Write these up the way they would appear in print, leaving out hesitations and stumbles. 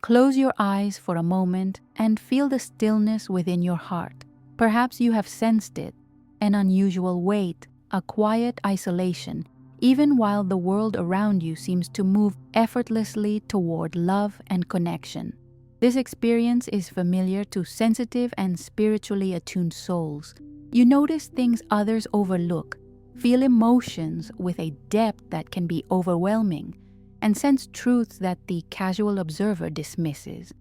Close your eyes for a moment and feel the stillness within your heart. Perhaps you have sensed it, an unusual weight, a quiet isolation, even while the world around you seems to move effortlessly toward love and connection. This experience is familiar to sensitive and spiritually attuned souls. You notice things others overlook, feel emotions with a depth that can be overwhelming, and sense truths that the casual observer dismisses.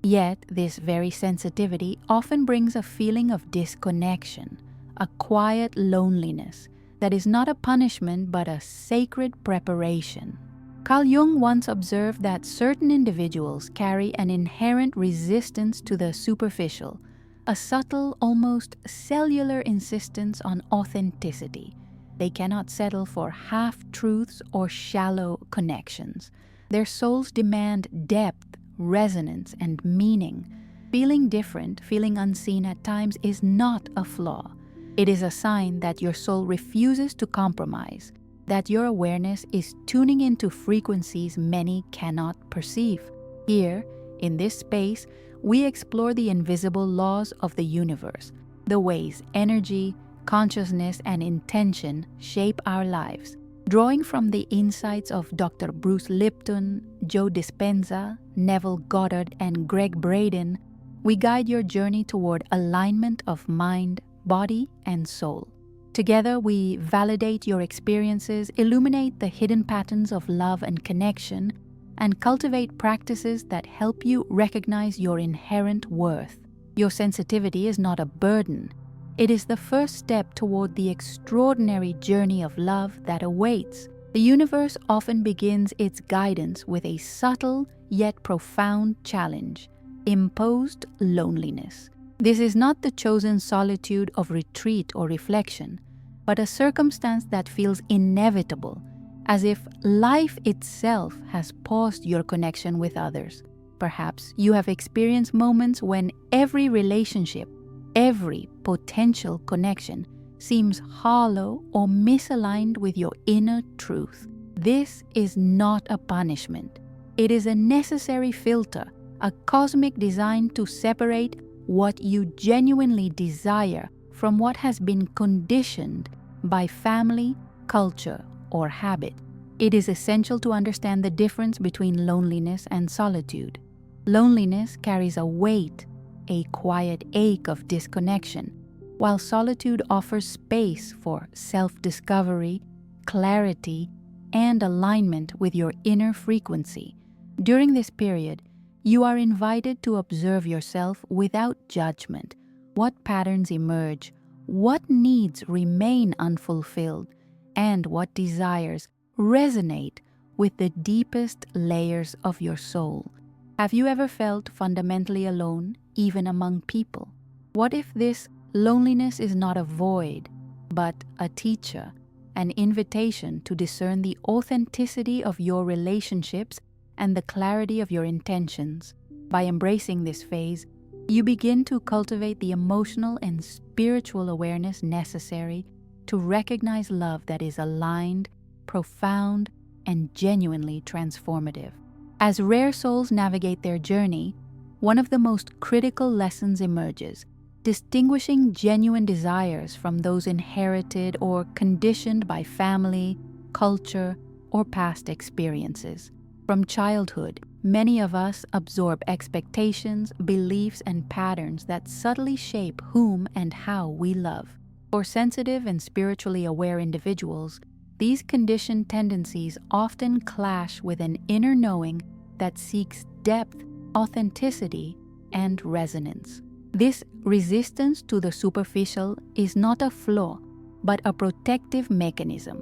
Yet, this very sensitivity often brings a feeling of disconnection, a quiet loneliness that is not a punishment but a sacred preparation. Carl Jung once observed that certain individuals carry an inherent resistance to the superficial, a subtle, almost cellular insistence on authenticity. They cannot settle for half-truths or shallow connections. Their souls demand depth, resonance, and meaning. Feeling different, feeling unseen at times is not a flaw. It is a sign that your soul refuses to compromise, that your awareness is tuning into frequencies many cannot perceive. Here, in this space, we explore the invisible laws of the universe, the ways energy, consciousness, and intention shape our lives. Drawing from the insights of Dr. Bruce Lipton, Joe Dispenza, Neville Goddard, and Gregg Braden, we guide your journey toward alignment of mind, body, and soul. Together, we validate your experiences, illuminate the hidden patterns of love and connection, and cultivate practices that help you recognize your inherent worth. Your sensitivity is not a burden. It is the first step toward the extraordinary journey of love that awaits. The universe often begins its guidance with a subtle yet profound challenge: imposed loneliness. This is not the chosen solitude of retreat or reflection, but a circumstance that feels inevitable, as if life itself has paused your connection with others. Perhaps you have experienced moments when every relationship, every potential connection seems hollow or misaligned with your inner truth. This is not a punishment. It is a necessary filter, a cosmic design to separate what you genuinely desire from what has been conditioned by family, culture, or habit. It is essential to understand the difference between loneliness and solitude. Loneliness carries a weight, a quiet ache of disconnection, while solitude offers space for self-discovery, clarity, and alignment with your inner frequency. During this period, you are invited to observe yourself without judgment. What patterns emerge, what needs remain unfulfilled, and what desires resonate with the deepest layers of your soul. Have you ever felt fundamentally alone, even among people? What if this loneliness is not a void, but a teacher, an invitation to discern the authenticity of your relationships and the clarity of your intentions? By embracing this phase, you begin to cultivate the emotional and spiritual awareness necessary to recognize love that is aligned, profound, and genuinely transformative. As rare souls navigate their journey, one of the most critical lessons emerges: distinguishing genuine desires from those inherited or conditioned by family, culture, or past experiences. From childhood, many of us absorb expectations, beliefs, and patterns that subtly shape whom and how we love. For sensitive and spiritually aware individuals, these conditioned tendencies often clash with an inner knowing that seeks depth, authenticity, and resonance. This resistance to the superficial is not a flaw, but a protective mechanism.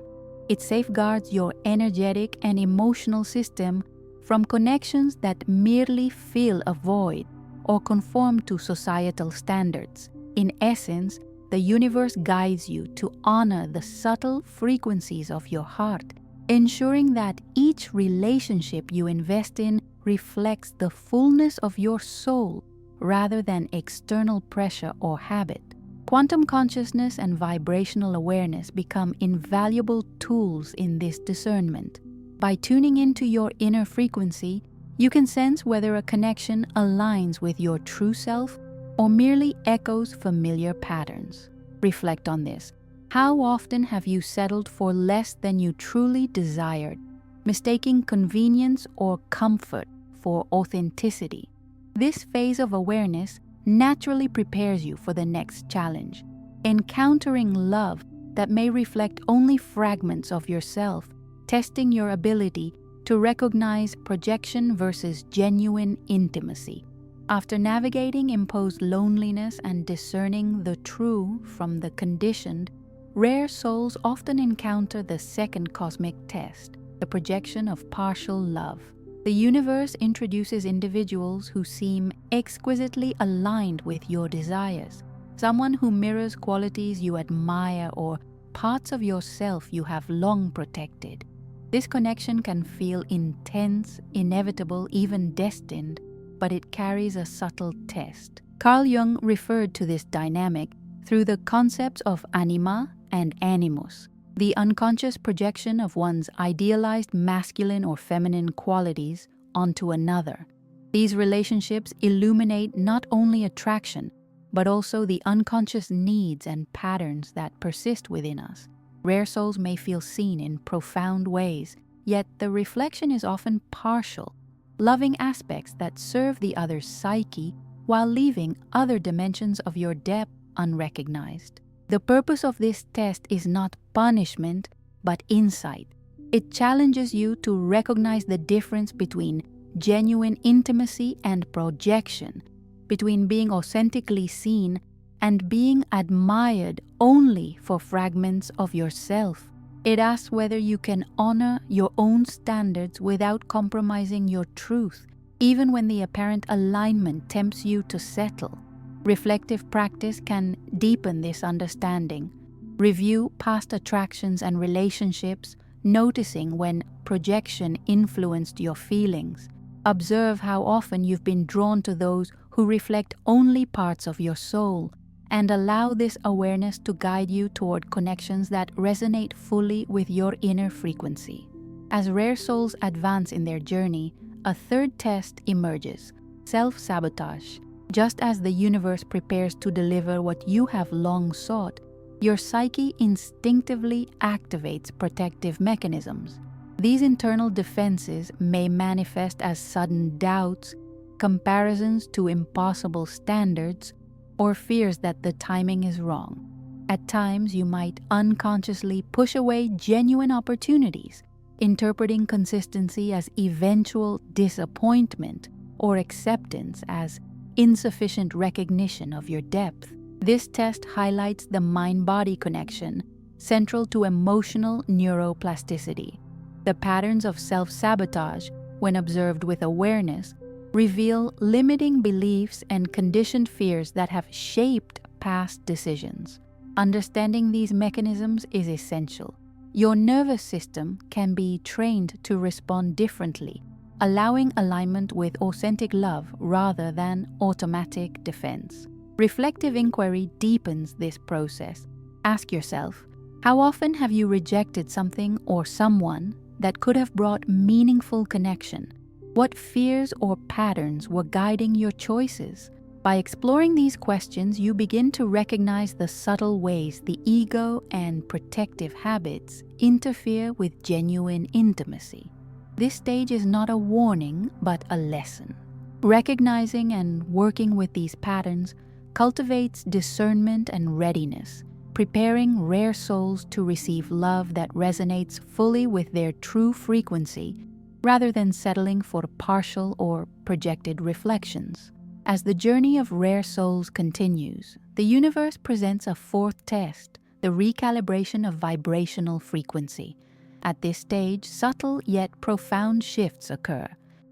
It safeguards your energetic and emotional system from connections that merely fill a void or conform to societal standards. In essence, the universe guides you to honor the subtle frequencies of your heart, ensuring that each relationship you invest in reflects the fullness of your soul rather than external pressure or habit. Quantum consciousness and vibrational awareness become invaluable tools in this discernment. By tuning into your inner frequency, You can sense whether a connection aligns with your true self or merely echoes familiar patterns. Reflect on this. How often have you settled for less than you truly desired, mistaking convenience or comfort for authenticity? This phase of awareness naturally prepares you for the next challenge, encountering love that may reflect only fragments of yourself, testing your ability to recognize projection versus genuine intimacy. After navigating imposed loneliness and discerning the true from the conditioned, rare souls often encounter the second cosmic test, the projection of partial love. The universe introduces individuals who seem exquisitely aligned with your desires, someone who mirrors qualities you admire or parts of yourself you have long protected. This connection can feel intense, inevitable, even destined, but it carries a subtle test. Carl Jung referred to this dynamic through the concepts of anima and animus, the unconscious projection of one's idealized masculine or feminine qualities onto another. These relationships illuminate not only attraction, but also the unconscious needs and patterns that persist within us. Rare souls may feel seen in profound ways, yet the reflection is often partial, loving aspects that serve the other's psyche while leaving other dimensions of your depth unrecognized. The purpose of this test is not punishment, but insight. It challenges you to recognize the difference between genuine intimacy and projection, between being authentically seen and being admired only for fragments of yourself. It asks whether you can honor your own standards without compromising your truth, even when the apparent alignment tempts you to settle. Reflective practice can deepen this understanding. Review past attractions and relationships, noticing when projection influenced your feelings. Observe how often you've been drawn to those who reflect only parts of your soul, and allow this awareness to guide you toward connections that resonate fully with your inner frequency. As rare souls advance in their journey, a third test emerges: self-sabotage. Just as the universe prepares to deliver what you have long sought, your psyche instinctively activates protective mechanisms. These internal defenses may manifest as sudden doubts, comparisons to impossible standards, or fears that the timing is wrong. At times, you might unconsciously push away genuine opportunities, interpreting consistency as eventual disappointment or acceptance as insufficient recognition of your depth. This test highlights the mind-body connection, central to emotional neuroplasticity. The patterns of self-sabotage, when observed with awareness, reveal limiting beliefs and conditioned fears that have shaped past decisions. Understanding these mechanisms is essential. Your nervous system can be trained to respond differently, allowing alignment with authentic love rather than automatic defense. Reflective inquiry deepens this process. Ask yourself, how often have you rejected something or someone that could have brought meaningful connection? What fears or patterns were guiding your choices? By exploring these questions, you begin to recognize the subtle ways the ego and protective habits interfere with genuine intimacy. This stage is not a warning, but a lesson. Recognizing and working with these patterns cultivates discernment and readiness, preparing rare souls to receive love that resonates fully with their true frequency, rather than settling for partial or projected reflections. As the journey of rare souls continues, the universe presents a fourth test, the recalibration of vibrational frequency. At this stage, subtle yet profound shifts occur.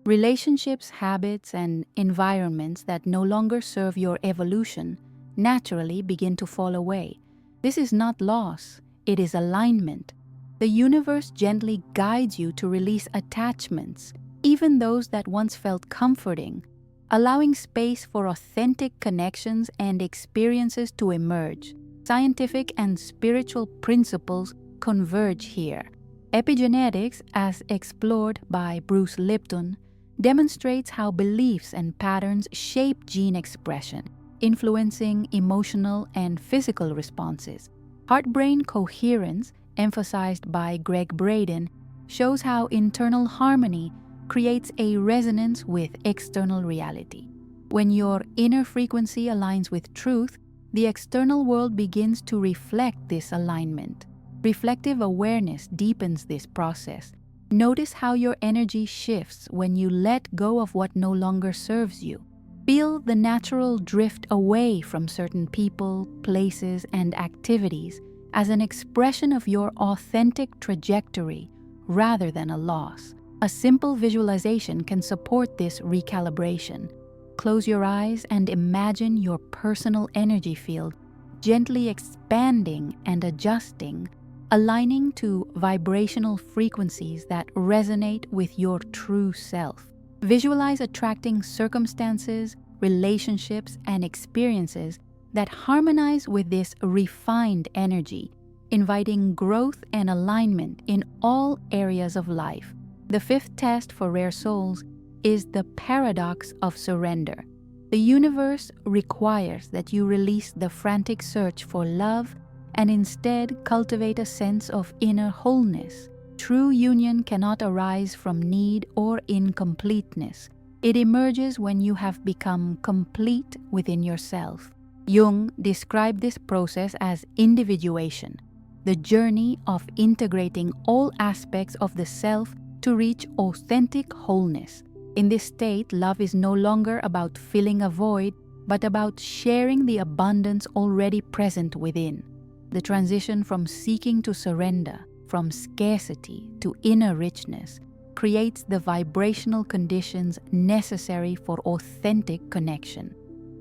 Relationships, habits, and environments that no longer serve your evolution naturally begin to fall away. This is not loss, it is alignment. The universe gently guides you to release attachments, even those that once felt comforting, allowing space for authentic connections and experiences to emerge. Scientific and spiritual principles converge here. Epigenetics, as explored by Bruce Lipton, demonstrates how beliefs and patterns shape gene expression, influencing emotional and physical responses. Heart-brain coherence, emphasized by Gregg Braden, shows how internal harmony creates a resonance with external reality. When your inner frequency aligns with truth, the external world begins to reflect this alignment. Reflective awareness deepens this process. Notice how your energy shifts when you let go of what no longer serves you. Feel the natural drift away from certain people, places, and activities as an expression of your authentic trajectory rather than a loss. A simple visualization can support this recalibration. Close your eyes and imagine your personal energy field gently expanding and adjusting, aligning to vibrational frequencies that resonate with your true self. Visualize attracting circumstances, relationships, and experiences that harmonize with this refined energy, inviting growth and alignment in all areas of life. The fifth test for rare souls is the paradox of surrender. The universe requires that you release the frantic search for love and instead cultivate a sense of inner wholeness. True union cannot arise from need or incompleteness. It emerges when you have become complete within yourself. Jung described this process as individuation, the journey of integrating all aspects of the self to reach authentic wholeness. In this state, love is no longer about filling a void, but about sharing the abundance already present within. The transition from seeking to surrender, from scarcity to inner richness, creates the vibrational conditions necessary for authentic connection.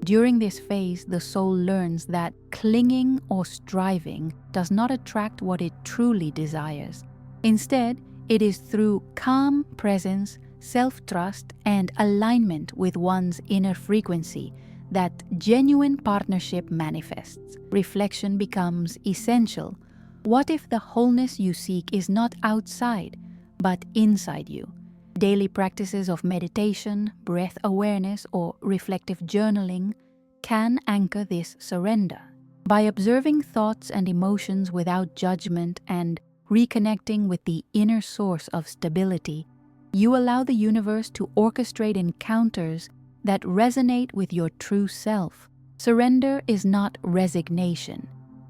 During this phase, the soul learns that clinging or striving does not attract what it truly desires. Instead, it is through calm presence, self-trust, and alignment with one's inner frequency that genuine partnership manifests. Reflection becomes essential. What if the wholeness you seek is not outside, but inside you? Daily practices of meditation, breath awareness, or reflective journaling can anchor this surrender. By observing thoughts and emotions without judgment and reconnecting with the inner source of stability, you allow the universe to orchestrate encounters that resonate with your true self. Surrender is not resignation.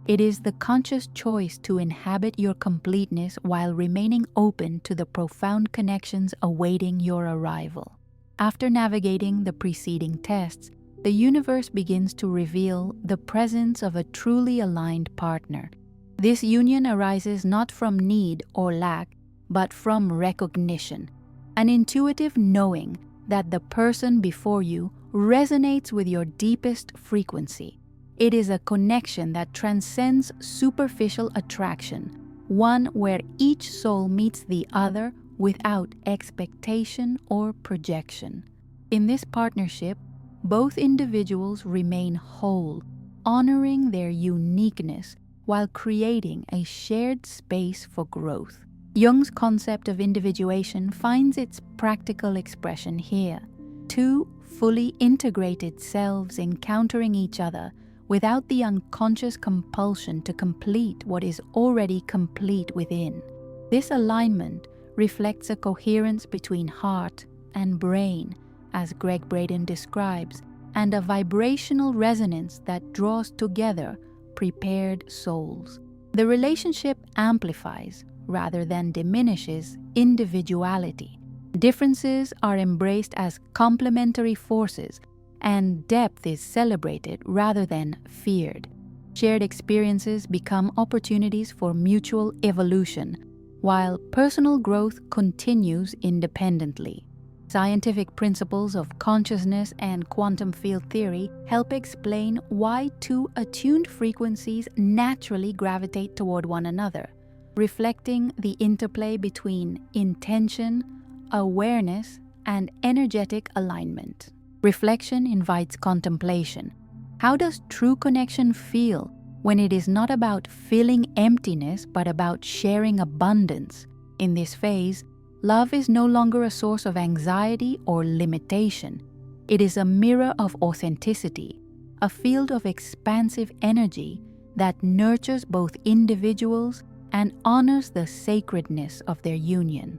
It is the conscious choice to inhabit your completeness while remaining open to the profound connections awaiting your arrival. After navigating the preceding tests, the universe begins to reveal the presence of a truly aligned partner. This union arises not from need or lack, but from recognition, an intuitive knowing that the person before you resonates with your deepest frequency. It is a connection that transcends superficial attraction, one where each soul meets the other without expectation or projection. In this partnership, both individuals remain whole, honoring their uniqueness while creating a shared space for growth. Jung's concept of individuation finds its practical expression here. Two fully integrated selves encountering each other without the unconscious compulsion to complete what is already complete within. This alignment reflects a coherence between heart and brain, as Gregg Braden describes, and a vibrational resonance that draws together prepared souls. The relationship amplifies, rather than diminishes, individuality. Differences are embraced as complementary forces, and depth is celebrated rather than feared. Shared experiences become opportunities for mutual evolution, while personal growth continues independently. Scientific principles of consciousness and quantum field theory help explain why two attuned frequencies naturally gravitate toward one another, reflecting the interplay between intention, awareness, and energetic alignment. Reflection invites contemplation. How does true connection feel when it is not about filling emptiness but about sharing abundance? In this phase, Love is no longer a source of anxiety or limitation. It is a mirror of authenticity, a field of expansive energy that nurtures both individuals and honors the sacredness of their union.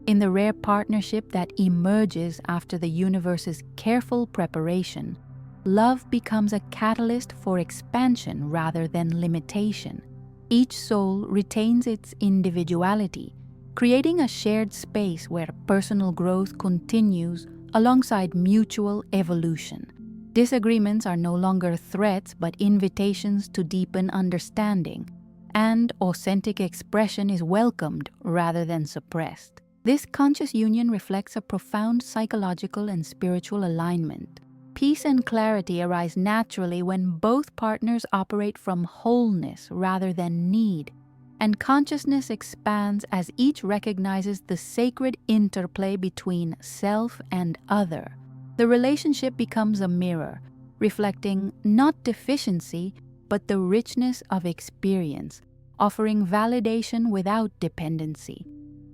In the rare partnership that emerges after the universe's careful preparation, love becomes a catalyst for expansion rather than limitation. Each soul retains its individuality, creating a shared space where personal growth continues alongside mutual evolution. Disagreements are no longer threats but invitations to deepen understanding, and authentic expression is welcomed rather than suppressed. This conscious union reflects a profound psychological and spiritual alignment. Peace and clarity arise naturally when both partners operate from wholeness rather than need, and consciousness expands as each recognizes the sacred interplay between self and other. The relationship becomes a mirror, reflecting not deficiency but the richness of experience, offering validation without dependency.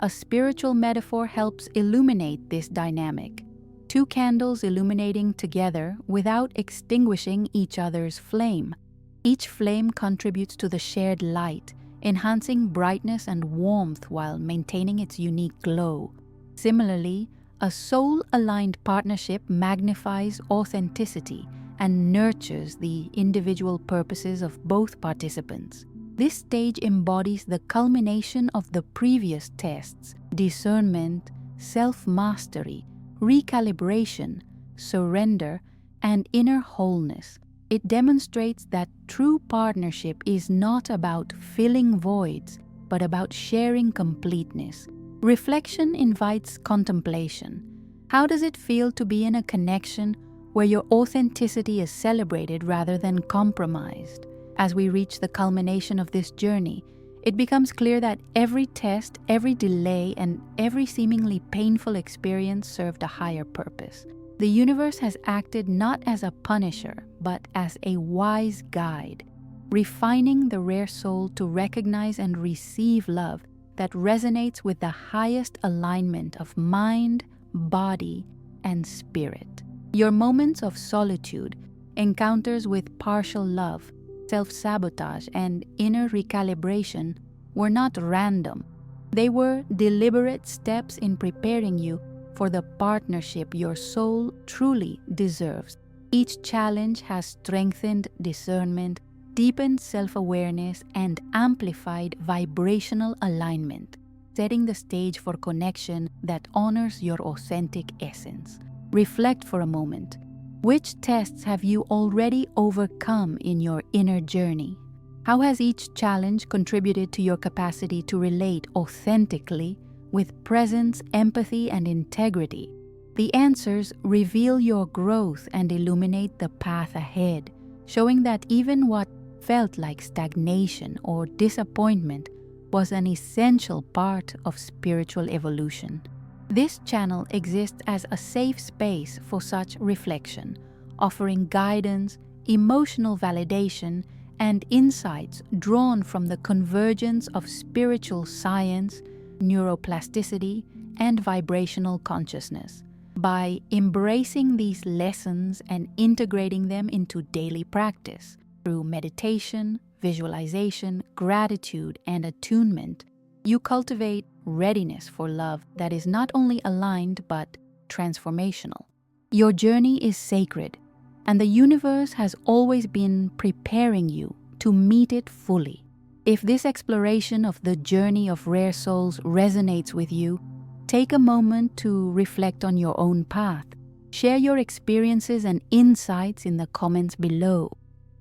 A spiritual metaphor helps illuminate this dynamic. Two candles illuminating together without extinguishing each other's flame. Each flame contributes to the shared light, enhancing brightness and warmth while maintaining its unique glow. Similarly, a soul-aligned partnership magnifies authenticity and nurtures the individual purposes of both participants. This stage embodies the culmination of the previous tests: discernment, self-mastery, recalibration, surrender, and inner wholeness. It demonstrates that true partnership is not about filling voids, but about sharing completeness. Reflection invites contemplation. How does it feel to be in a connection where your authenticity is celebrated rather than compromised? As we reach the culmination of this journey, it becomes clear that every test, every delay, and every seemingly painful experience served a higher purpose. The universe has acted not as a punisher, but as a wise guide, refining the rare soul to recognize and receive love that resonates with the highest alignment of mind, body, and spirit. Your moments of solitude, encounters with partial love, self-sabotage, and inner recalibration were not random. They were deliberate steps in preparing you for the partnership your soul truly deserves. Each challenge has strengthened discernment, deepened self-awareness, and amplified vibrational alignment, setting the stage for connection that honors your authentic essence. Reflect for a moment. Which tests have you already overcome in your inner journey? How has each challenge contributed to your capacity to relate authentically with presence, empathy, and integrity? The answers reveal your growth and illuminate the path ahead, showing that even what felt like stagnation or disappointment was an essential part of spiritual evolution. This channel exists as a safe space for such reflection, offering guidance, emotional validation, and insights drawn from the convergence of spiritual science, neuroplasticity, and vibrational consciousness. By embracing these lessons and integrating them into daily practice through meditation, visualization, gratitude, and attunement, you cultivate readiness for love that is not only aligned but transformational. Your journey is sacred, and the universe has always been preparing you to meet it fully. If this exploration of the journey of rare souls resonates with you, take a moment to reflect on your own path. Share your experiences and insights in the comments below.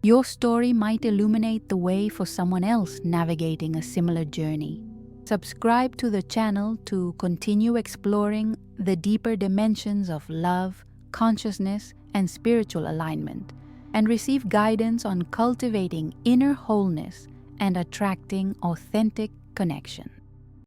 Your story might illuminate the way for someone else navigating a similar journey. Subscribe to the channel to continue exploring the deeper dimensions of love, consciousness, and spiritual alignment, and receive guidance on cultivating inner wholeness and attracting authentic connection.